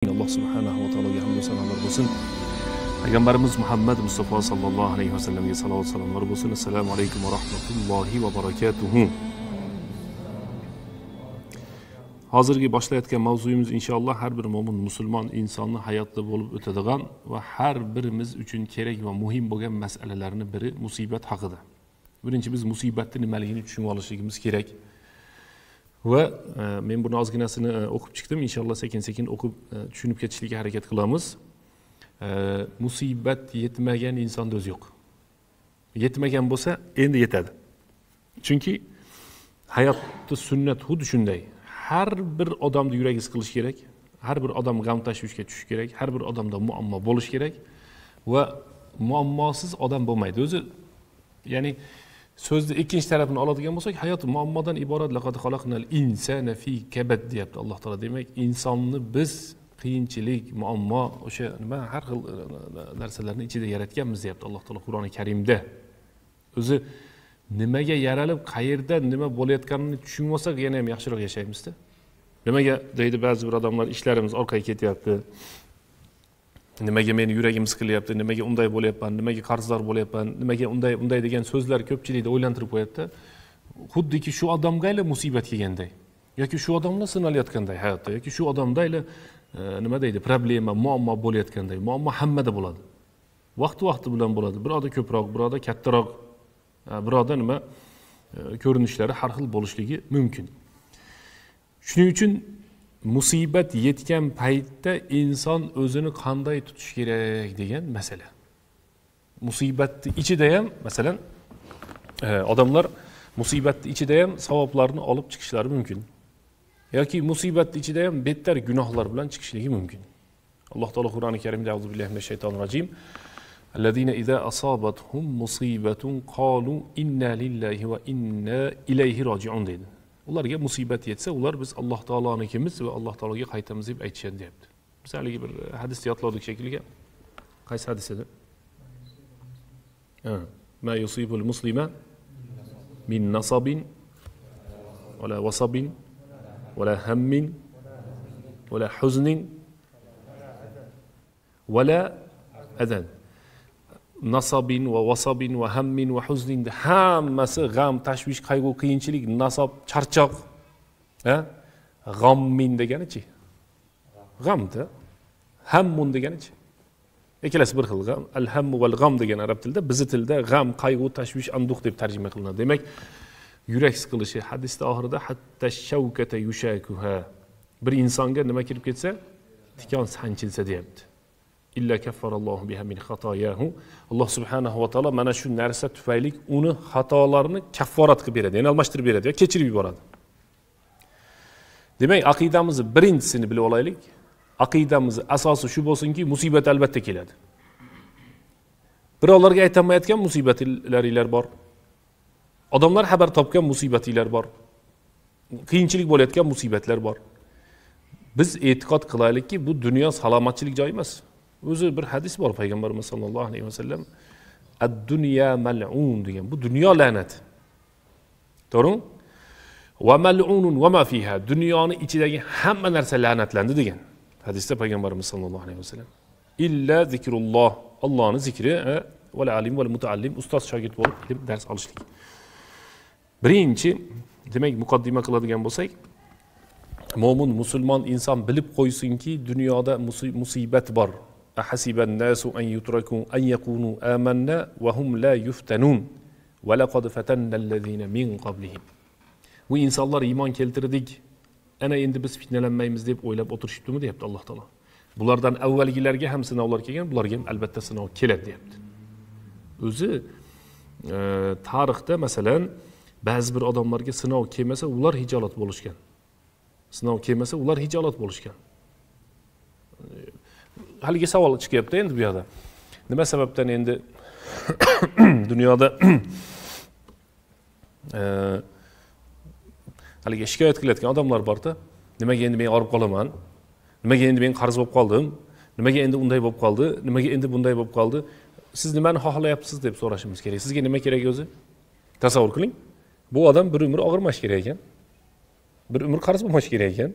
Allah subhanahu va taologa hamd va sanolar bo'lsin. Payg'ambarimiz Muhammad Mustafa sallallohu alayhi va sallamga salovat salomlar bo'lsin. Assalomu alaykum va rahmatullohi va barakatuh. Hozirgi boshlayotgan mavzuyimiz inshaalloh har bir mo'min musulmon insonni hayotda bo'lib o'tadigan va har birimiz uchun kerak va muhim bo'lgan masalalarning biri musibat haqida. Birinchi biz musibatning nimaligini tushunib olishligimiz kerak. Va men buni ozginasini o'qib chiqdim. Inshaalloh sekin-sekin o'qib tushunib ketishga harakat qilamiz. Musibat yetmagan insonda o'zi yo'q. Yetmagan bo'lsa, endi yetadi. Chunki hayotda sunnat xuddi shunday. Har bir odamning yuragi siqilishi kerak. Har bir odam g'am tashvishga tushishi kerak. Har bir odamda muammo bo'lishi kerak va muammosiz odam bo'lmaydi. O'zi ya'ni so'zni ikkinchi tarafini oladigan bo'lsak, hayot muammodan iborat. Laqad xalaqnal insana fi kabad deyapti Alloh taolo. Demak, insonni biz qiyinchilik, muammo, o'sha nima har xil narsalarning ichida yaratganmiz deyapti Alloh taolo Qur'oni Karimda. O'zi nimaga yaralib, qayerda nima bo'layotganini tushunmasak, yana ham yaxshiroq yashaymiz-da. Nimaga deydi ba'zi bir odamlar, ishlarimiz orqaga ketyapti. Nimaga meni yuragim siqilyapti, nimaga unday bo'lyapman, nimaga qarzdor bo'lyapman, nimaga unday degan so'zlar ko'pchilikni o'ylantirib qo'yadi-da. Xuddiki shu odamga musibat kelganday, yoki shu odamlar sinalayotganday hayotda, yoki shu odamda nima deydi, problema, muammo bo'layotganday. Muammo hammada bo'ladi. Vaqti bilan bo'ladi. Biroda ko'proq, biroda kattaroq, biroda nima ko'rinishlari har xil bo'lishligi mumkin. Shuning uchun musibat yetgan paytda inson o'zini qanday tutish kerak degan masala. Musibatning ichida ham, masalan, odamlar musibatning ichida ham savoblarni olib chiqishlari mumkin. Yoki musibatning ichida ham bettar gunohlar bilan chiqishligi mumkin. Alloh taolo Qur'oni Karimda A'udhu billahi minash shaytonir rojim. Allazina idza asabathum musibatun qalu inna lillahi va inna ilayhi roji'un deydi. Ularga musibat yetsa, ular biz Alloh taolonikimiz va Alloh taologa qaytamiz deb aytishadi deyapti. Biz haligi bir hadisni yodladik shekilga. Qaysi hadis edi? Ma yusibul muslima min nasabin wala wasabin wala hammin wala huznin wala adan. Nasabin va wasabin va hammin va huznin hammasi g'am, tashvish, qayg'u, qiyinchilik, nasob, charchoq, g'ammin deganichi? G'amda, hammun deganichi? Ikkalasi bir xil. Al-hammu val g'am degan arab tilida, biz tilda g'am, qayg'u, tashvish, anduq deb tarjima qilinadi. Demak, yurak siqilishi hadisda oxirida hatta shavkata yushakuha. Bir insonga nima kirib ketsa, tikon sanchilsa deyapti. Illa kaffarallohu biha min xatoyahu. Alloh subhanahu va taolo mana shu narsa tufayli uni xatolarini kafforat qilib beradi, ya'ni almashtirib beradi va kechirib yuboradi. Demak, aqidamizni birinchisini bilib olaylik. Aqidamizni asosi shu bo'lsinki, musibat albatta keladi. Birovlarga aytolmayotgan musibatlaringlar bor. Odamlar xabar topgan musibatlar bor. Qiyinchilik bo'layotgan musibatlar bor. Biz e'tiqod qilaylikki, bu dunyo salomatchilik joyi emas. O'zi bir hadis bor payg'ambarimiz sollallohu alayhi vasallam, ad-dunya mal'un degan. Bu dunyo la'nat. To'g'rimi? Va mal'unun va ma fiha. Dunyoning ichidagi hamma narsa la'natlandi degan. Hadisda payg'ambarimiz sollallohu alayhi vasallam. Illa zikrulloh. Allohning zikri va alim va mutaallim, ustoz shogird bo'lib ilm dars olishlik. Birinchi, demak, muqaddima qiladigan bo'lsak, mo'min musulmon inson bilib qo'ysinki, dunyoda musibat bor. Ahasiban nasu an yutraku an yakunu amanna wa hum la yuftanun va laqad fatanna allazina min qablihim. Bu insonlar iymon keltirdik, ana endi biz fitnalanmaymiz deb o'ylab o'tirishibdimi deyapti Alloh taolo. Bulardan avvalgilarga ham sinovlar kelgan, bularga ham albatta sinov keladi deyapti. O'zi tarixda masalan ba'zi bir odamlarga sinov kelmasa, ular hijolat bo'lishgan. Sinov kelmasa, ular hijolat bo'lishgan. Haligi savol chiqyapti endi bu yerda. Nima sababdan endi dunyoda haligi shikoyat qilayotgan odamlar bor-da. Nimaga endi men orib qolaman? Nimaga endi men qarz bo'lib qoldim? Nimaga endi unday bo'lib qoldi? Nimaga endi bunday bo'lib qoldi? Siz nimani xohlayapsiz deb so'rashimiz kerak. Sizga nima kerak o'zi? Tasavvur qiling. Bu odam bir umr og'irmash kerak ekan. Bir umr qarz bo'lmash kerak ekan.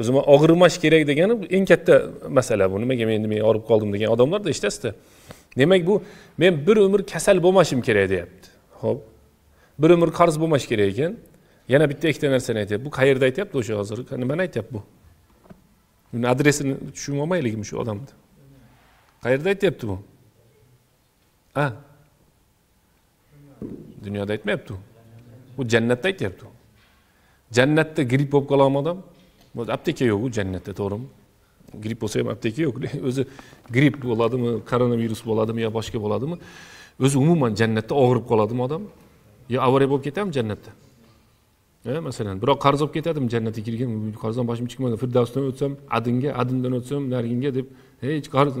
o'zimga og'irmash kerak degani eng katta masala bu. Nimaga men og'rib qoldim degan odamlar da eshitasizda. Demak bu men bir umr kasal bo'lmashim kerak deyapti. Xo'p. Bir umr qarz bo'lmash kerak ekan. Yana bitta ikkita narsani aytyapti. Bu qayerda aytyapti o'sha hozir? Nimani aytyapti bu? Uni adresini tushunib olmayligimi shu odamni? Qayerda aytyapti bu? Ha? Dunyoda aytmayapti. Bu jannatda aytyapti. Jannatda gripp bo'lib qolgan odam, bu apteka yo'q u jannatda, to'g'rimi? Gripp bo'lsa ham apteka yo'q. O'zi gripp bo'ladimi, koronavirus bo'ladimi yo boshqa bo'ladimi? O'zi umuman jannatda og'rib qoladimi odam? Yo avariya bo'lib ketadimi jannatda? Masalan, biroq qarz olib ketadimi jannatga kirgan, qarzdan boshim chiqmagan, Firdavsdan o'tsam, Adindan o'tsam, Narginga deb hech qarz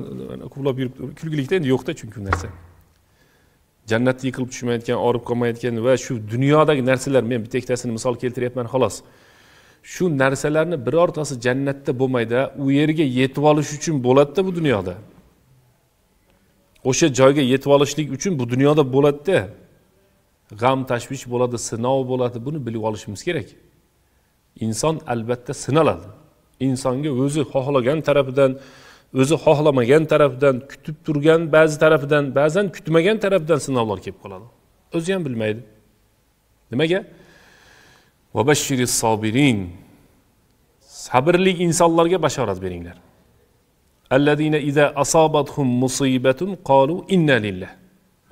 quvlab yurib, kulgilikda endi yo'qda chunki bu narsa. Jannatda yiqilib tushmayotgan, og'rib qolmayotgan va shu dunyodagi narsalar, men bitta ikkitasini misol keltiryapman xolos. Shu narsalarni birortasi jannatda bo'lmaydi, u yerga yetib olish uchun bo'ladi-da bu dunyoda. O'sha joyga yetib olishlik uchun bu dunyoda bo'ladi-da. G'am, tashvish bo'ladi, sinov bo'ladi, buni bilib olishimiz kerak. Inson albatta sinaladi. Insonga o'zi xohlagan tarafidan, o'zi xohlamagan tarafidan, kutib turgan ba'zi tarafidan, ba'zan kutmagan tarafidan sinovlar kelib qoladi. O'zi ham bilmaydi. Nimaga? Va bashshiris sobirin. Sabrli insonlarga bashorat beringlar. Allazina iza asabathum musibatun qalu inna lillah.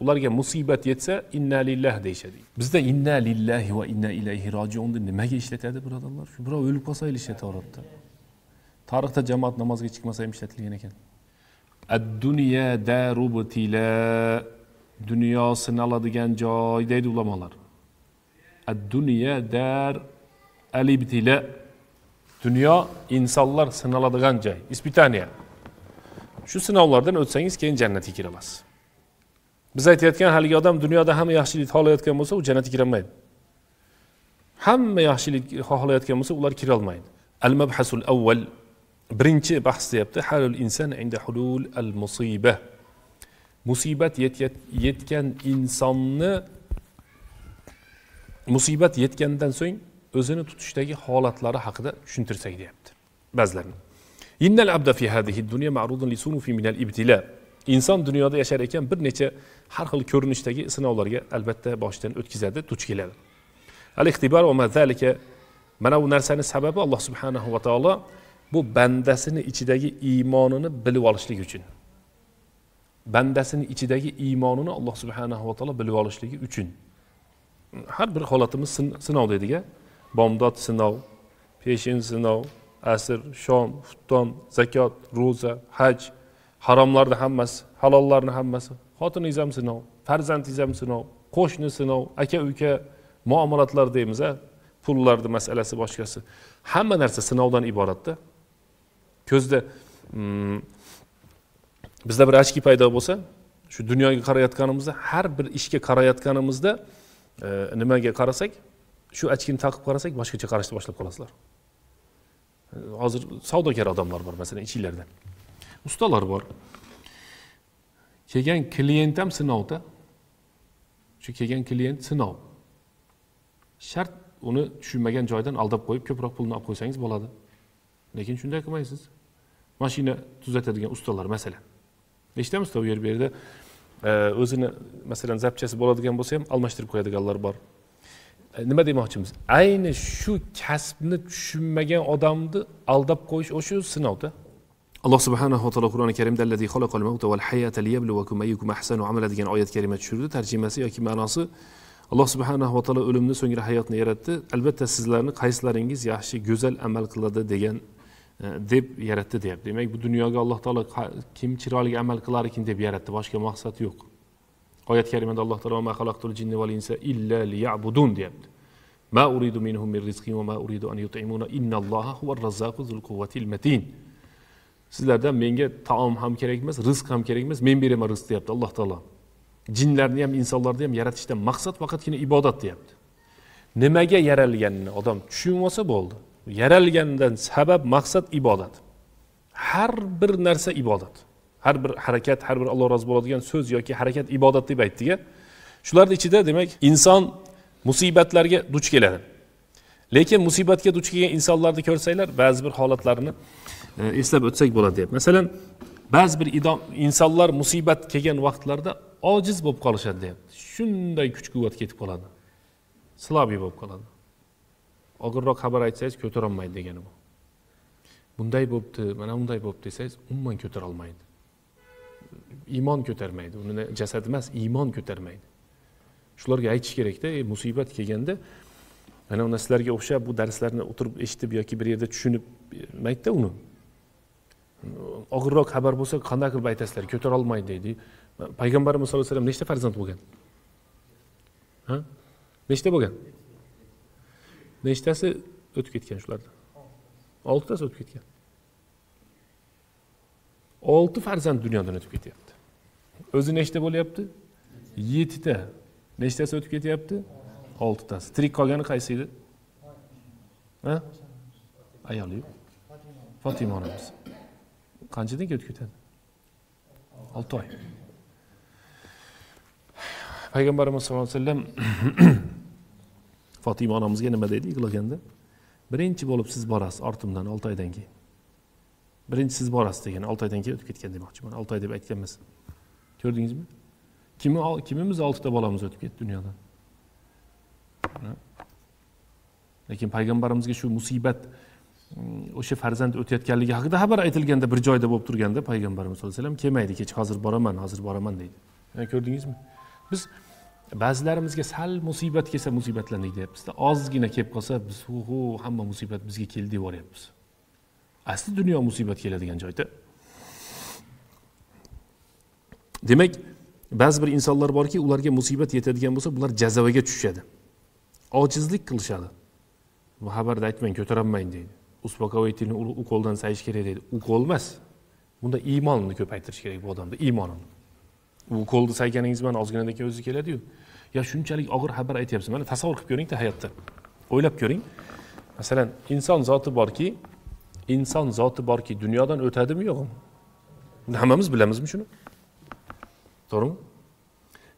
Ularga musibat yetsa inna lillah deyshadi. Bizda inna lillahi va inna ilayhi rojiun deb nimaga ishlatadi birodarlar? Shu birov o'lib qolsa ishlatadi. Tarixda jamoat namozga chiqmasa ham ishlatilgan ekan. Ad-dunya darubtila. Dunyo sinaladigan joy deydi ulamolar. Ad-dunya dar al-ibtila. Dunyo insonlar sinaladigan joy, ispitaniya. Shu sinovlardan o'tsangiz keyin jannatga kira olasiz. Biz aytayotgan haligi odam dunyoda hamma yaxshilik xohlayotgan bo'lsa, u jannatga kira olmaydi. Hamma yaxshilik xohlayotgan bo'lsa, ular kira olmaydi. Al-mabhasul awwal, birinchi bahs deyapti, halul inson inda hulul al-musiba. Musibat yetgan insonni musibat yetgandan so'ng o'zini tutishdagi holatlari haqida tushuntirsak deyapti. Ba'zilarni. Innal abda fi hadhihi ad-dunya ma'rudun li sunufi min al-ibtila. Inson dunyoda yashar ekan bir necha har xil ko'rinishdagi sinovlarga albatta boshdan o'tkazadi, duch keladi. Al-ixtibar va mazalika, mana bu narsani sababi Alloh subhanahu va taolo bu bandasini ichidagi iymonini bilib olishlik uchun. Bandasini ichidagi iymonini Alloh subhanahu va taolo bilib olishligi uchun. Har bir holatimiz sinov deydiga, bomdod sinov, peshin sinov, asr, shom, xufton, zakot, ro'za, haj, haromlarni hammasi, halollarni hammasi, xotiningiz ham sinov, farzandingiz ham sinov, qo'shni sinov, aka-uka muomalatlar deymiz, pullarning masalasi boshqasi. Hamma narsa sinovdan iboratda. Ko'zda bizda bir ochki paydo bo'lsa, shu dunyoga qarayotganimizda, har bir ishga qarayotganimizda nimaga qarasak, shu ochkini taqib qarasak, boshqacha qarashni boshlab qolasizlar. Hozir savdogar odamlar bor, masalan, ichinglarda. Ustalar bor. Kelgan klient ham sinovda. Shu kelgan klient sinov. Shart uni tushunmagan joydan aldab qo'yib, ko'proq pulni olib qo'ysangiz bo'ladi. Lekin shunday qilmaysiz. Mashina tuzatadigan ustalar masalan. Eshitamiz-ku u yerda o'zini masalan zapchasi bo'ladigan bo'lsa ham almashtirib qo'yadiganlar bor. Nima demoqchimiz? Ayni shu kasbni tushunmagan odamni aldab qo'yish o'sha sinovda. Alloh subhanahu va taolo Qur'oni Karimda allazi xalaqal mauta val hayata liyabluwakum ayyukum ahsanu amala degan oyat kalima tushirdi. Tarjimasi yoki ma'nosi Alloh subhanahu va taolo o'limni so'ngra hayotni yaratdi. Albatta sizlarni qaysilaringiz yaxshi, go'zal amal qiladi degan deb yaratdi deyapti. Demak, bu dunyoga Alloh taolo kim chiroyli amal qilar ekan deb yaratdi, boshqa maqsad yo'q. Oyat karimada Alloh taolo ma xalaqtul jinni val insa illa liya'budun deyapti. Ma uridu minhum min rizqin va ma uridu an yut'imuna innalloha huvar razzaqu zul quwwatil matin. Sizlardan menga taom ham kerak emas, rizq ham kerak emas, men beraman rizq deyapti Alloh taolo. Jinlarni ham, insonlarni ham yaratishdan maqsad faqatgina ibodat deyapti. Nimaga yaralganini odam tushunib olsa bo'ldi. Yaralgandan sabab, maqsad ibodat. Har bir narsa ibodat. Har bir harakat, har bir Alloh rozi bo'ladigan so'z yoki harakat ibodat deb aytdik-a. Shularning ichida demak inson musibatlarga duch keladi. Lekin musibatga duch kelgan insonlarni ko'rsanglar, ba'zi bir holatlarni eslab o'tsak bo'ladi deb. Masalan, ba'zi bir insonlar musibat kelgan vaqtlarda ojiz bo'lib qolishadi deyapti. Shunday kuch-quvvat ketib qoladi. Silobiy bo'lib qoladi. Og'irroq xabar aytsangiz ko'tara olmaydi degani bu. Bunday bo'pti, mana bunday bo'pti desangiz, umuman ko'tara olmaydi. Iymon ko'tarmaydi. Uni jasad emas, iymon ko'tarmaydi. Shularga aytish kerak-da, musibat kelganda mana uni sizlarga o'xshab bu darslarni o'tirib eshitib yoki bir yerda tushunib maytda uni. Og'irroq xabar bo'lsa, qanday qilib aytasizlar, ko'tara olmaydi deydi. Payg'ambarimiz sollallohu alayhi vasallam nechta farzand bo'lgan? Ha? Nechta bo'lgan? Nechtasi o'tib ketgan shulardan? 6 tasi o'tib ketgan. 6 farzand dunyodan o'tib ketyapti. O'zi nechta bo'lyapti? 7 ta. Nechtasi o'tib ketyapti? 6 tasi. Tirik qolgani qaysi edi? Ha? Ayoli. Fatima onamiz. Qanchadan o'tib ketadi? 6 oy. Payg'ambarimiz sollallohu alayhi vasallam Fatima onamizga nima dedi yig'laganda? Birinchi bo'lib siz borasiz ortimdan 6 oydan keyin. Birinchi siz borasiz degan 6 oydan keyin o'tib ketgan demoqchiman. 6 oy deb aytgan emas. Ko'rdingizmi? Kimimiz 6 ta bolamiz o'tib ketdi dunyodan. Lekin payg'ambarimizga shu musibat o'sha farzand o'tayotganligi haqida xabar aytilganda bir joyda bo'lib turganda payg'ambarimiz sollallohu alayhi vasallam kelmaydi, kech hozir boraman deydi. Ko'rdingizmi? Biz ba'zilarimizga sal musibat kelsa musibatlandik deyapmiz-da. Ozgina kelib qolsa biz hamma musibat bizga keldi deb boryapmiz. Asli dunyo musibat keladigan joyda. Demak, ba'zi bir insonlar borki, ularga musibat yetadigan bo'lsa, bular jazavaga tushadi. Ojizlik qilishadi. Bu xabarda aytmang, ko'taranmaydi deydi. Uspokоительный ukoldan sayish kerak deydi. Ukol emas. Bunda iymonni ko'paytirish kerak bu odamda, iymonini. Ukolni sayganingiz bilan ozginadan keyin o'zi keladi-yu. Ya shunchalik og'ir xabar aytyapsiz. Mana tasavvur qilib ko'ring-da hayotda. O'ylab ko'ring. Masalan, inson zoti borki, dunyodan o'tadimi yo'qmi? Hammamiz bilamizmi shuni? To'g'rimi?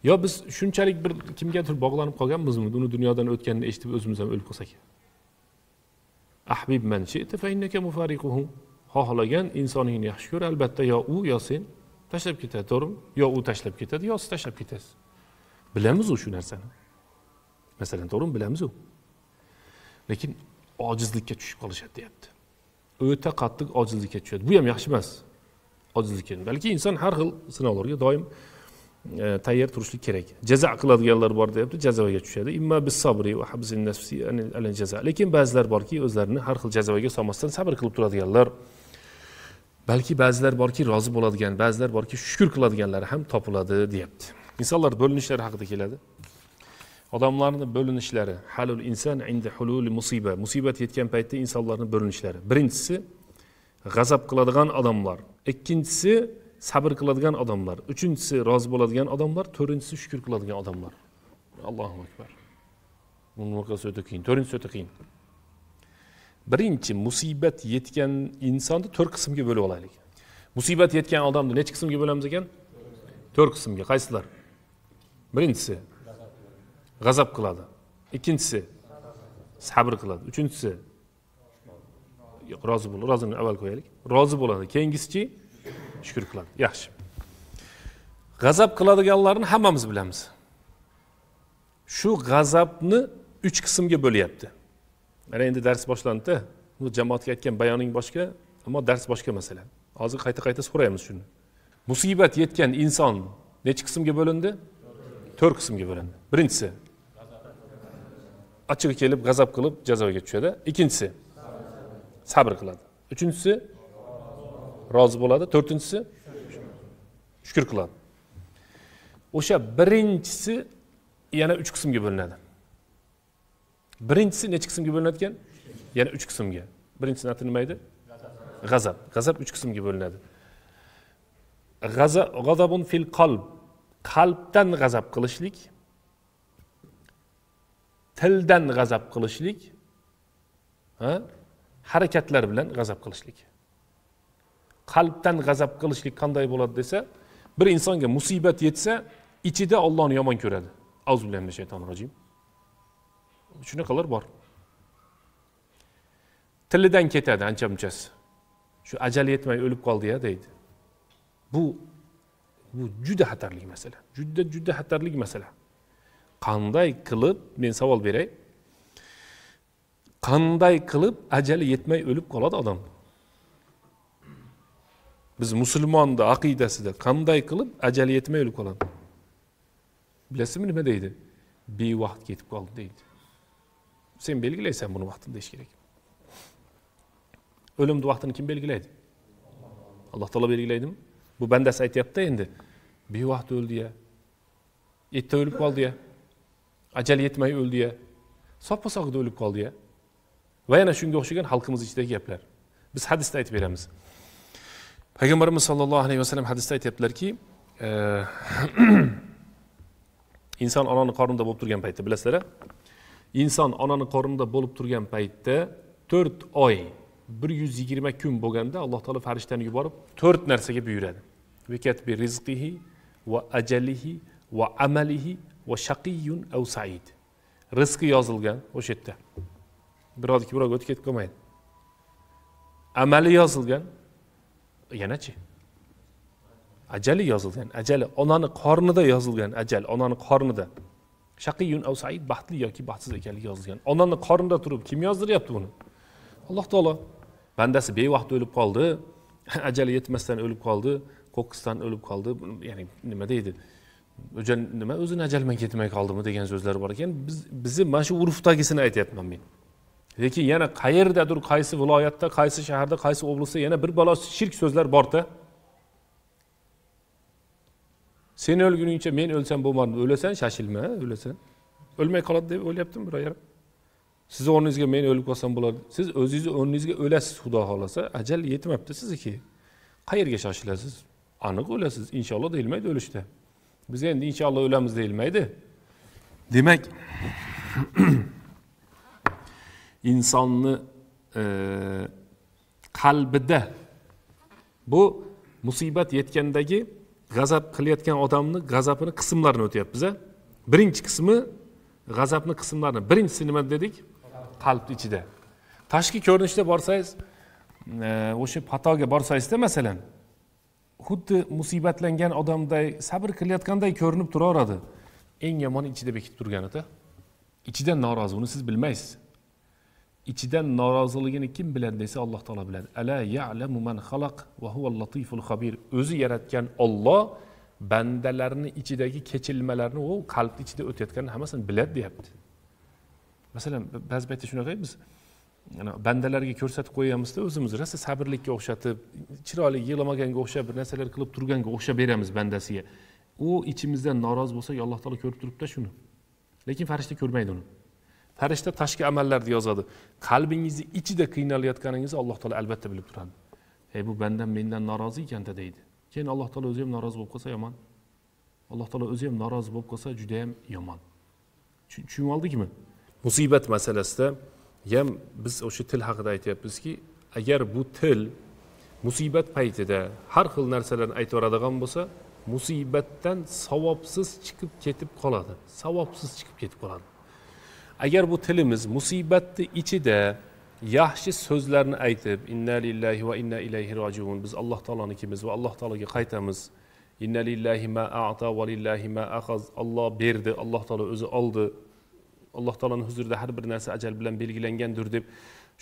Yo biz shunchalik bir kimgadir bog'lanib qolganmizmi, uni dunyodan o'tganini eshitib o'zimiz ham o'lib qolsak? Ahbib man shi'ta fa innaka mufariquhu. Xohlagan insoningni yaxshi ko'r, albatta yo u yo sen tashlab ketadi, to'g'rimi? Yo u tashlab ketadi, yo siz tashlab ketasiz. Bilamiz shu narsani. Masalan, to'g'rimi, bilamiz. Lekin ojizlikka tushib qolishadi deyapti. O'ta qattiq ojizlikka tushadi. Bu ham yaxshi emas. Ojizlikka. Balki inson har xil sinovlarga doim tayyor turishlik kerak. Jazo qiladiganlar bor deyapti, jazoga tushadi. Imma bis-sabri va habzin nafsi anil jazo. Lekin ba'zilar borki, o'zlarini har xil jazoga solmasdan sabr qilib turadiganlar. Balki ba'zilar borki, rozi bo'ladigan, ba'zilar borki, shukr qiladiganlar ham topiladi deyapti. İnsanlar bölünüşleri haqida keladi. Odamlarning bölünishlari, halul inson inda hululi musiba. Musibat yetgan paytda insonlarning bölünishlari. Birinchisi g'azab qiladigan odamlar, ikkinchisi sabr qiladigan odamlar, uchinchisi rozi bo'ladigan odamlar, to'rtinchisi shukr qiladigan odamlar. Allohu akbar. Bunga o'ta qiyin, to'rtinchisi o'ta qiyin. Birinchi musibat yetgan insonni 4 qismga bo'lib olaylik. Musibat yetgan odamni necha qismga bo'lamiz ekan? 4 qismga. Qaysilar? Birinchisi g'azab qiladi. Ikkinchisi sabr qiladi. Uchinchisi rozi bo'ladi. Rozini avval qo'yaylik. Rozi bo'ladi. Keyingisi shukr qiladi. Yaxshi. G'azab qiladiganlarni hammamiz bilamiz. Shu g'azabni 3 qismga bo'lyapti. Mana endi dars boshlandi-da. Bu jamoatga aytgan bayoning boshqa, ammo dars boshqa masala. Hozir qayta so'raymiz shuni. Musibat yetgan inson necha qismga bo'lindi? 4 qismga bo'lindi. Birinchisi ochiq kelib g'azab qilib jazoga tushadi. Ikkinchisi sabr qiladi. Uchinchisi rozi bo'ladi. To'rtinchisi shukr qiladi. O'sha birinchisi yana 3 qismga bo'linadi. Birinchisi necha qismga bo'linadi ekan? Yana 3 qismga. Birinchisi nima edi? G'azab. G'azab 3 qismga bo'linadi. G'azabun fil qalb. Qalbdan g'azab qilishlik, tildan g'azab qilishlik, harakatlar bilan g'azab qilishlik. Qalbdan g'azab qilishlik qanday bo'ladi desa, bir insonga musibat yetsa, ichida Allohni yomon ko'radi. Auzubillahi minash shaytonir rojim. Shunaqalar bor. tilidan ketadi ancha munchasi. Shu ajali yetmay o'lib qoldi-ya deydi. Bu juda xatarli masala. Juda xatarli masala. Qanday qilib, men savol beray. Qanday qilib ajali yetmay o'lib qoladi odam? Biz musulmonda aqidasida qanday qilib ajali yetmay o'lib qoladi? Bilasizmi nima deydi? Bevaqt ketib qoldi deydi. Sen belgilaysan buni vaqtini deyish kerak. O'limni vaqtini kim belgilaydi? Alloh taolo belgilaydimi? Bu bandasi aytayapti endi. Bevaqt o'ldi-ya. Erta o'lib qoldi-ya. Ajali yetmay o'ldi-ya. Soppa-sog'ida o'lib qoldi-ya. Va yana shunga o'xshagan xalqimiz ichidagi gaplar. Biz hadisda aytib beramiz. Payg'ambarimiz sollallohu alayhi vasallam hadisda aytibdilar-ki, inson onaning qornida bo'lib turgan paytda, bilasizlar-a? Inson onaning qornida bo'lib turgan paytda 4 oy 120 kun bo'lganda Alloh taolo farishtani yuborib 4 narsaga buyuradi. Vikat bi rizqihi va ajalihi va amalihi va shaqiyyun aw sa'id. Rizqi yozilgan o'sha yerda. Birodiki biroq o'tib ketib qolmaydi. Amali yozilgan. Yanachi. Ajali yozilgan. Ajali onaning qornida yozilgan ajal, onaning qornida. Shaqiyyun aw sa'id, baxtli yoki baxtsiz ekanligi yozilgan. Onaning qornida turib kim yozdiryapti buni? Alloh taolo. Bandasi bevaqt o'lib qoldi, ajali yetmasdan o'lib qoldi, qo'qqisdan o'lib qoldi. Ya'ni nima deydi? Nima o'zini ajalman ketmay qoldimi degan so'zlar bor ekan. Bizni mana shu urfdagisini aytayapman men. Lekin yana qayerdadir, qaysi viloyatda, qaysi shaharda, qaysi oblastda yana bir balo shirk so'zlar bor-da. Sen o'lguningcha men o'lsam bo'lmaydi. O'lasan, shashilma, o'lasan. O'lmay qoladi deb o'ylayaptimi biroyar? Siz o'rningizga men o'lib qolsam bo'ladi. Siz o'zingiz o'rningizga o'lasiz, Xudo xolasa, ajal yetmabdi sizniki. Qayerga shoshilasiz? Aniq o'lasiz, inshaalloh deyilmaydi o'lishda. Biz endi inshaalloh o'lamiz deyilmaydi. Demak, insonni qalbida bu musibat yetgandagi g'azab qilayotgan odamning g'azabini qismlarini o'tyapmiz. Birinchi qismi g'azabning qismlarini. Birinchisi nima dedik? Qalb ichida. Tashqi ko'rinishda borsangiz, o'sha patoga borsangiz-da masalan, xuddi musibatlangan odamday sabr qilayotganday ko'rinib turaveradi. Eng yomoni ichida bekitib turganida. Ichidan norozi, uni siz bilmaysiz. İçidan noroziligini kim biladi desa Alloh taolo biladi. Ala ya'lamu man xalaq va huval latiful xabir. O'zi yaratgan Alloh bandalarni ichidagi kechilmalarni o qalb ichida o'tayotganini hammasini biladi deyapti. Masalan, ba'zi paytda shunaqa biz bandalarga ko'rsatib qo'yamiz-da, o'zimizni rosa sabrlikka o'xshatib, chiroyli yig'lamaganga o'xshab bir narsalar qilib turganga o'xshab beramiz bandasiga. U ichimizdan norozi bo'lsa, Alloh taolo ko'rib turibdi shuni. Lekin farishta ko'rmaydi uni. Farishta tashqi amallarni yozadi. Qalbingizni ichida qiynalayotganingizni Alloh taolo albatta bilib turadi. Bu bandam mendan norozi ekan-da deydi. Keyin Alloh taolo o'zi ham norozi bo'lib qolsa yomon. Alloh taolo o'zi ham norozi bo'lib qolsa juda ham yomon. Tushunib oldikmi? Musibat masalasida ham biz o'sha til haqida aytyapmizki, agar bu til musibat paytida har xil narsalarni aytvoradigan bo'lsa, musibatdan savobsiz chiqib ketib qoladi. Savobsiz chiqib ketib qoladi. Agar bu tilimiz musibatni ichida yaxshi so'zlarni aytib, inna lillahi va inna ilayhi rojiun, biz Alloh taolonikimiz va Alloh taologa qaytamiz. Inna lillahi ma a'ta va lillahi ma akhaz. Alloh berdi, Alloh taolo o'zi oldi. Alloh taoloning huzurida har bir narsa ajal bilan belgilangandir deb,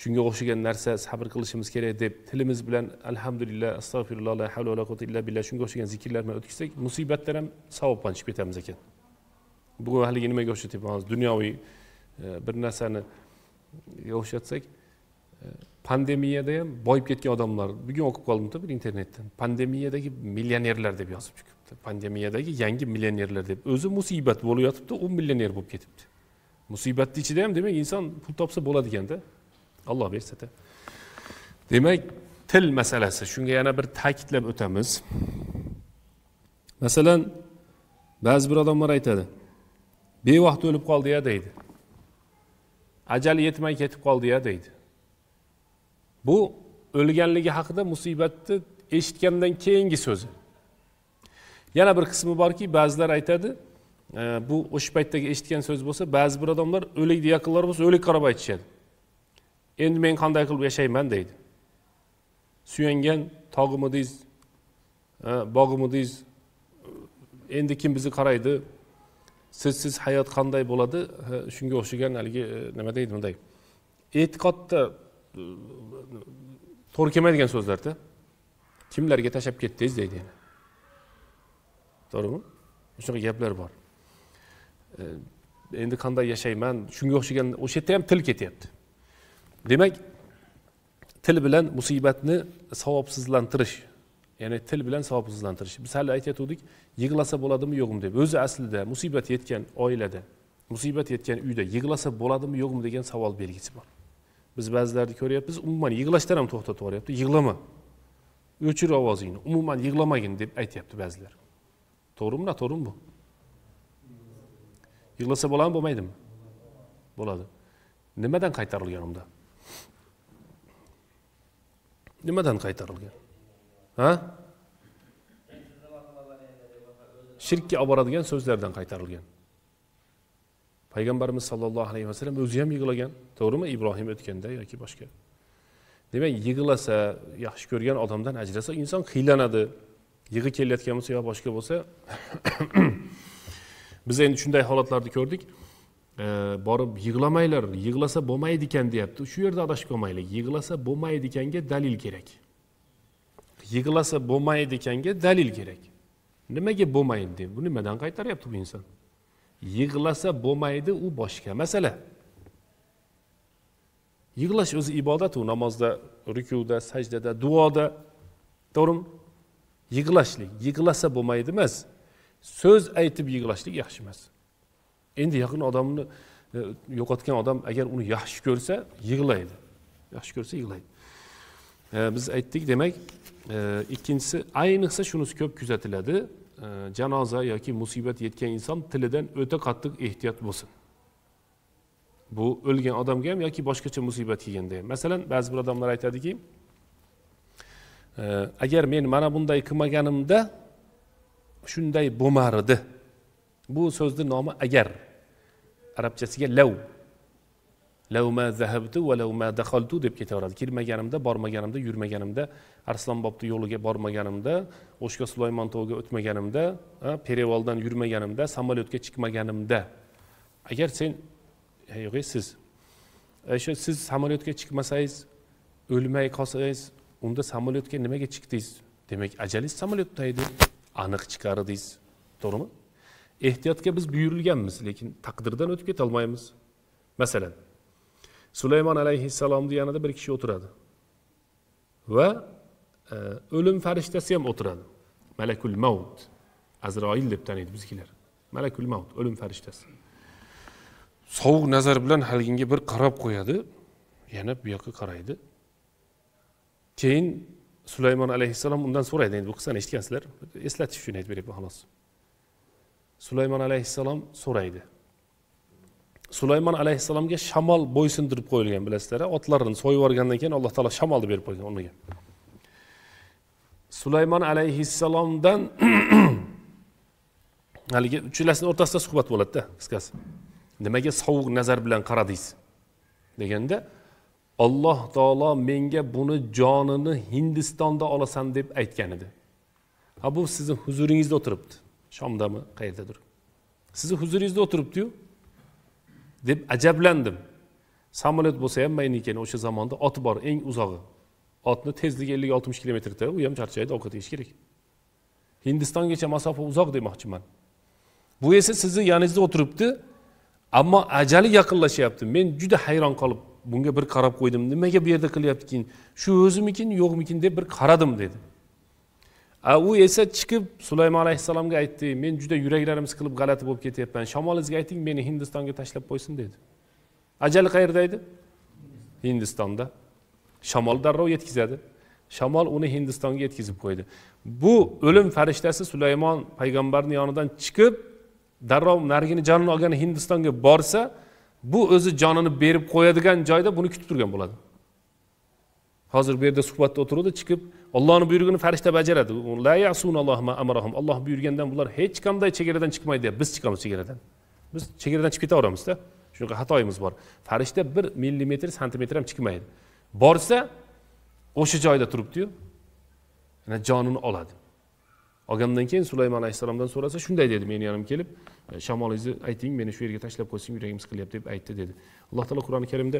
shunga o'xshagan narsa sabr qilishimiz kerak deb tilimiz bilan alhamdulillah, astagfirullah, la havla va la quwwata illa billah shunga o'xshagan zikrlar bilan o'tkazsak, musibatdan ham savobdan chiqib ketamiz ekan. Bu haligi nimaga o'xshatyapmiz? Dunyoviy bir narsani o'xshatsak, pandemiyada ham boyib ketgan odamlar, bugun o'qib qoldim-da bir internetdan. Pandemiyadagi millionerlar deb yozib chiqibdi. Pandemiyadagi yangi millionerlar deb. O'zi musibat bo'lib yotibdi, u millioner bo'lib ketibdi. Musibatning ichida ham demak inson pul topsa bo'ladi ekanda. Alloh bersa-da. Demak, til masalasi. Shunga yana bir ta'kidlab o'tamiz. Masalan, ba'zi bir odamlar aytadi. Bevaqt o'lib qoldi-ya deydi. Ajali yetmay ketib qoldi-ya deydi. Bu o'lganligi haqida musibatni eshitgandan keyingi so'zi. Yana bir qismi borki, ba'zilar aytadi, bu o'sha paytdagi eshitgan so'z bo'lsa, ba'zi bir odamlar o'likni yaqinlari bo'lsa, o'lik qarab aytishadi. Endi men qanday qilib yashayman deydi. Suyangan tog'imiz, bog'imiz, endi kim bizni qaraydi? Sizsiz hayot qanday bo'ladi? Shunga o'xshagan haligi nima deydi bunday. E'tiqodda to'g'ri kelmaydigan so'zlarda kimlarga tashab ketdingiz deydi yana. To'g'rimi? Shunaqa gaplar bor. Endi qanday yashayman? Shunga o'xshagan o'sha yerda ham til ketyapti. Demak, til bilan musibatni savobsizlantirish, ya'ni til bilan savobsizlantirish. Biz hali aytayotgandik, yig'lasa bo'ladimi yo'qmi deb. O'zi aslida musibat yetgan oilada, musibat yetgan uyda yig'lasa bo'ladimi yo'qmi degan savol belgisi bor. Biz ba'zilarni ko'ryapmiz, umuman yig'lashdan ham to'xtatib yuboryapti. Yig'lama. O'chir ovozingni, umuman yig'lamagin deb aytayapti ba'zilar. To'g'rimi, noto'g'rimi bu? Yig'lasa bo'ladimi, bo'lmaydimi? Bo'ladi. Nimadan qaytarilgan unda? Nimadan qaytarilgan? Ha? Shirkka olib boradigan so'zlardan qaytarilgan. Payg'ambarimiz sollallohu alayhi vasallam o'zi ham yig'lagan, to'g'rimi? Ibrohim o'tganda yoki boshqa. Demak, yig'lasa, yaxshi ko'rgan odamdan ajrasa, inson qiylanadi. Yig'i kelayotgan bo'lsa yo boshqa bo'lsa, biz endi shunday holatlarni ko'rdik. Borib yig'lamanglar, yig'lasa bo'lmaydi ekan deyapti. Shu yerda adashib qolmaylik. Yig'lasa bo'lmaydi ekanga dalil kerak. Yig'lasa bo'lmaydi ekanga dalil kerak. Nimaga bo'lmaydi deb, bu nimadan qaytaryapti bu inson? Yig'lasa bo'lmaydi, u boshqa masala. Yig'lash o'zi ibodat, u namozda, rukuda, sajdada, duoda, to'g'rimi? Yig'lashlik, yig'lasa bo'lmaydi emas. So'z aytib yig'lashlik yaxshi emas. Endi yaqin odamni yo'qotgan odam agar uni yaxshi ko'rsa, yig'laydi. Yaxshi ko'rsa yig'laydi. Biz aytdik, demak, ikkinchisi, ayniqsa shunisi ko'p kuzatiladi. Janoza yoki musibat yetgan inson tilidan o'ta qattiq ehtiyot bo'lsin. Bu o'lgan odamga ham yoki boshqacha musibat kelganda ham. Masalan, ba'zi bir odamlar aytadiki, agar men mana bunday qilmaganimda shunday bo'lmar edi. Bu so'zning nomi agar. Arabchasiga lav. Law ma zahabtu va law ma dakhaltu deb ketaveradi. Kirmaganimda, bormaganimda, yurmaganimda, Arslonbobning yo'liga bormaganimda, O'shga Sulaymon tog'iga o'tmaganimda, Perevoldan yurmaganimda, samolyotga chiqmaganimda. Agar sen siz siz samolyotga chiqmasangiz, o'lmay qolsangiz, unda samolyotga nimaga chiqdingiz? Demak, ajalingiz samolyotda edi, aniq chiqardingiz. To'g'rimi? Ehtiyotga biz buyurilganmiz, lekin taqdirdan o'tib keta olmaymiz. Masalan, Sulaymon alayhissalomning yanida bir kishi o'tiradi. Va o'lim farishtasi ham o'tiradi. Malakul maut. Azroil deb taniydi bizkilar. Malakul maut, o'lim farishtasi. Sovuq nazar bilan halginga bir qarab qo'yadi, yana bu yoqqa qaraydi. Keyin Sulaymon alayhissalom undan so'raydi, endi bu qissani eshitgansizlar, eslatish uchun aytib beryapman xolos. Sulaymon alayhissalom so'raydi. Sulaymon alayhissalomga shamol bo'ysundirib qo'yilgan, bilasizlar, otlarini so'yib yuborgandan keyin Alloh taolo shamolni berib qo'ygan ularga. Sulaymon alayhissalomdan haligi uchalasining o'rtasida suhbat bo'ladi-da, qisqasi. Nimaga sovuq nazar bilan qaradingiz deganda, Alloh taolo menga buni jonini Hindistonda olasan deb aytgan edi. Ha, bu sizning huzuringizda o'tiribdi. Shomdami, qayerdadir. Sizning huzuringizda o'tiribdi-yu deb ajablandim. Samolyot bo'lsa ham mayni ekan, o'sha zamonda ot bor, eng uzog'i. Otni tezligi 50-60 kilometrda, u ham charchaydi, ovqat yeyish kerak. Hindistongacha masofa uzoq demoqchiman. Bu esa sizni yoningizda o'tiribdi, ammo ajali yaqinlashyapti. Men juda hayron qolib bunga bir qarab qo'ydim. Nimaga bu yerda qilyapti-kin? Shu o'zimikin, yo'qmikin deb bir qaradim dedi. U esa chiqib Sulaymon alayhissalomga aytdi, men juda yuraklarim siqilib g'alati bo'lib ketyapman. Shamolingizga ayting, meni Hindistonga tashlab qo'ysin dedi. Ajali qayerda edi? Hindistonda. Shamol darrov yetkazadi. Shamol uni Hindistonga yetkazib qo'ydi. Bu o'lim farishtasi Sulaymon payg'ambarning yonidan chiqib, darrov narigini jonini olgan Hindistonga borsa, bu o'zi jonini berib qo'yadigan joyda buni kutib turgan bo'ladi. Hozir bu yerda suhbatda o'tirdi, chiqib Allohning buyrug'ini farishta bajaradi. La ya'sunallohu ma amarahum. Alloh buyurgandan bular hech qanday chegaradan chiqmaydi. Biz chiqamiz chegaradan. Biz chegaradan chiqib ketaveramiz-da. Shunaqa xatoyimiz bor. Farishta 1 millimetr, santimetr ham chiqmaydi. Borsa, o'sha joyda turibdi-yu, yana jonini oladi. Olgandan keyin Sulaymon alayhisalomdan so'rasa, shunday dedi, men yanam kelib, shamolingizni ayting, meni shu yerga tashlab qo'ysin, yuragim siqilyapti deb aytdi dedi. Alloh taolo Qur'oni Karimda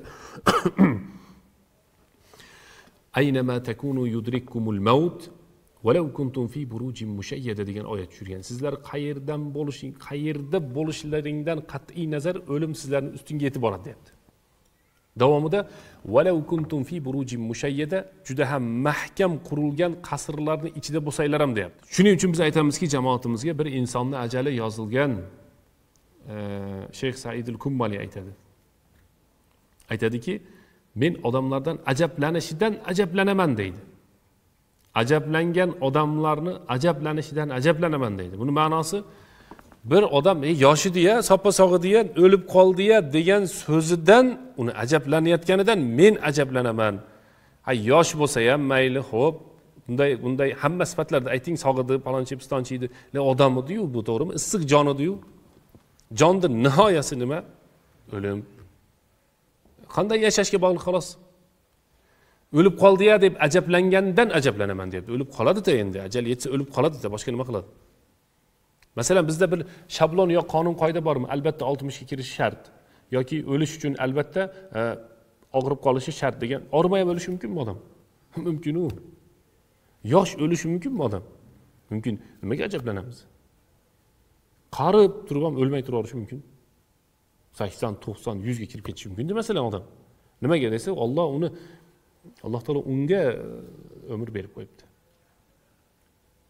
Aynama takunu yudrikkumul maut walau kuntum fi burujin mushayyada degan oyat tushirgan. Sizlar qayerda bo'lishlaringdan qat'iy nazar o'lim sizlarning ustingga yetib boradi deyapti. Davomida walau kuntum fi burujin mushayyada juda ham mahkam qurilgan qasrlarning ichida bo'lsanglar ham deyapti. Shuning uchun biz aytamizki, jamoatimizga bir insonning ajali yozilgan Shayx Said al-Kummali aytadi. Aytadiki, men odamlardan ajaplanishidan ajablanaman deydi. Ajablangan odamlarni ajaplanishidan ajablanaman deydi. Buni ma'nosi bir odam yoshidi-ya, soppa-sog'idi-ya, o'lib qoldi-ya degan so'zidan uni ajablanayotganidan men ajablanaman. Ha, yosh bo'lsa ham mayli, xo'p, bunday hamma sifatlarda ayting, sog'idi, palonchi, pistonchi edi, odam edi-yu, bu to'g'rimi? Issiq jon edi-yu. Jonning nihoyasi nima? O'lim. Qanday yashashga bog'liq xolos. O'lib qoldi-ya deb ajablangandan ajablanaman debdi. O'lib qoladi-da endi, ajal yetsa o'lib qoladi-da, boshqa nima qiladi? Masalan, bizda bir shablon yo qonun qoida bormi? Albatta 60 ga kirish shart yoki o'lish uchun albatta og'rib qolishi shart degan. Og'rimay ham o'lishi mumkinmi odam? Mumkin-u. Yosh o'lishi mumkinmi odam? Mumkin. Nimaga ajablanamiz? Qarib turib ham o'lmay turaverishi mumkin. 80, 90, 100 ga kirib ketishi mumkin masalan odam. Nimaga desa, Alloh taolo unga umr berib qo'yibdi.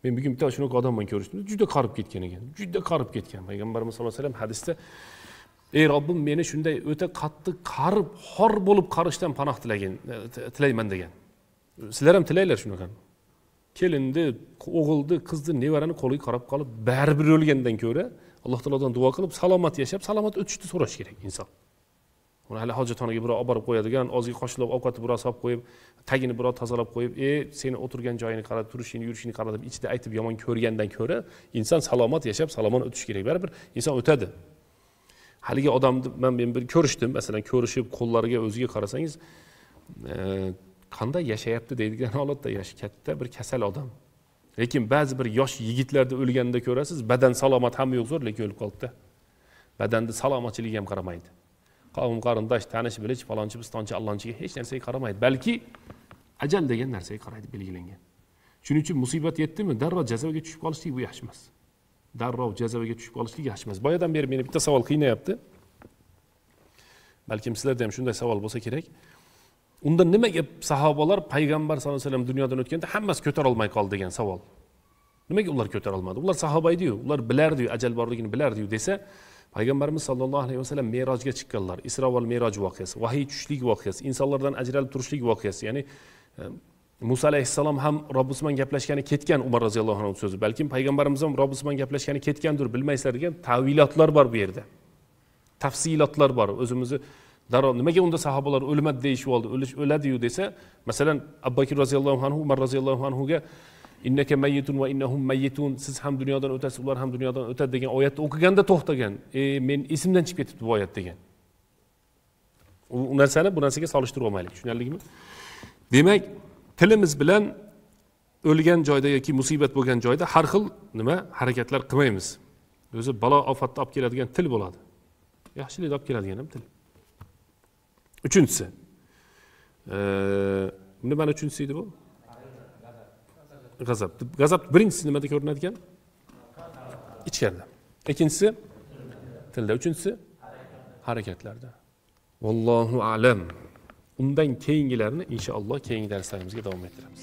Men bugun bitta shunaqa odam bilan ko'rishdim, juda qarib ketgan ekan. Juda qarib ketgan. Payg'ambarimiz sollallohu alayhi vasallam hadisda: "Ey Robbim, meni shunday o'ta qattiq qarib, xor bo'lib qarishdan panoh tilayman" degan. Sizlar ham tilaylar shunaqa. Kelindi, o'g'ildi, qizni, nevarani qo'liga qarab qolib, baribir o'lgandan ko'ra Alloh taolodan duo qilib, salomat yashab, salomat o'tishni so'rash kerak inson. Uni hali hojatxonaga birov olib borib qo'yadigan, og'ziga qoshlab ovqatni birov solib qo'yib, tagini birov tozalab qo'yib, seni o'tirgan joyini qarab, turishini, yurishini qarab deb ichida aytib yomon ko'rgandan ko'ra, inson salomat yashab, salomat o'tish kerak. Baribir inson o'tadi. Haligi odamni men bir ko'rishdim, masalan, ko'rishib qo'llariga o'ziga qarasangiz, qanday yashayapti deydigan holatda yoshi katta bir kasal odam. Lekin ba'zi bir yosh yigitlarda o'lganida ko'rasiz, badan salomat hamma yo'q zo'r, lekin o'lib qolibdi. Badanda salomatchiligiga ham qaramaydi. Qavm qarindosh, tanish bilish, falonchi, pistonchi, allonchiga hech narsaga qaramaydi. Balki ajal degan narsaga qaraydi, belgilangan. Shuning uchun musibat yetdimi, darrov jazoga tushib qolishlik bu yaxshi emas. Darrov jazoga tushib qolishlik yaxshi emas. Boyadan beri meni bitta savol qiynayapti. Balkim sizlarda ham shunday savol bo'lsa kerak. Unda nimaga sahobalar payg'ambar sollallohu alayhi vasallam dunyodan o'tganda hammasi ko'tara olmay qoldi degan savol. Nimaga ular ko'tara olmadi? Ular sahoba edi-yu, ular bilardi-yu, ajal borligini bilardi-yu desa, payg'ambarimiz sollallohu alayhi vasallam Merojga chiqqanlar. Isro va Meroj voqeasi, vahiy tushlik voqeasi, insonlardan ajralib turishlik voqeasi, ya'ni Musa alayhissalom ham Robbisi bilan gaplashgani ketgan, Umar roziyallohu anhu so'zi. Balkim payg'ambarimiz ham Robbisi bilan gaplashgani ketgandir, bilmaysizlar degan ta'vilotlar bor bu yerda. Tafsilotlar bor. O'zimizni darrov nimaga unda sahobalar o'lmadi deyishib oldi, o'ladi-yu desa, masalan, Abu Bakr roziyallohu anhu, Umar roziyallohu anhuga innaka mayyitun va innahum mayyitun, siz ham dunyodan o'tasiz, ular ham dunyodan o'tadi degan oyatni o'qiganda to'xtagan. Men esimdan chiqib ketibdi bu oyat degan. U narsani bu narsaga solishtirib olmaylik, tushunarlikmi? Demak, tilimiz bilan o'lgan joyda yoki musibat bo'lgan joyda har xil harakatlar qilmaymiz. O'zi balo ofatni olib keladigan til bo'ladi. Yaxshilikni olib keladigan ham til. Uchinchisi. Nimani uchinchisi edi bu? G'azab. G'azab birinchisi nimada ko'rinadi ekan? Ichkarida. Ikkinchisi tilda, uchinchisi harakatlarda. Vallohu a'lam. Undan keyingilarni inshaalloh keyingi darslarimizga davom ettiramiz.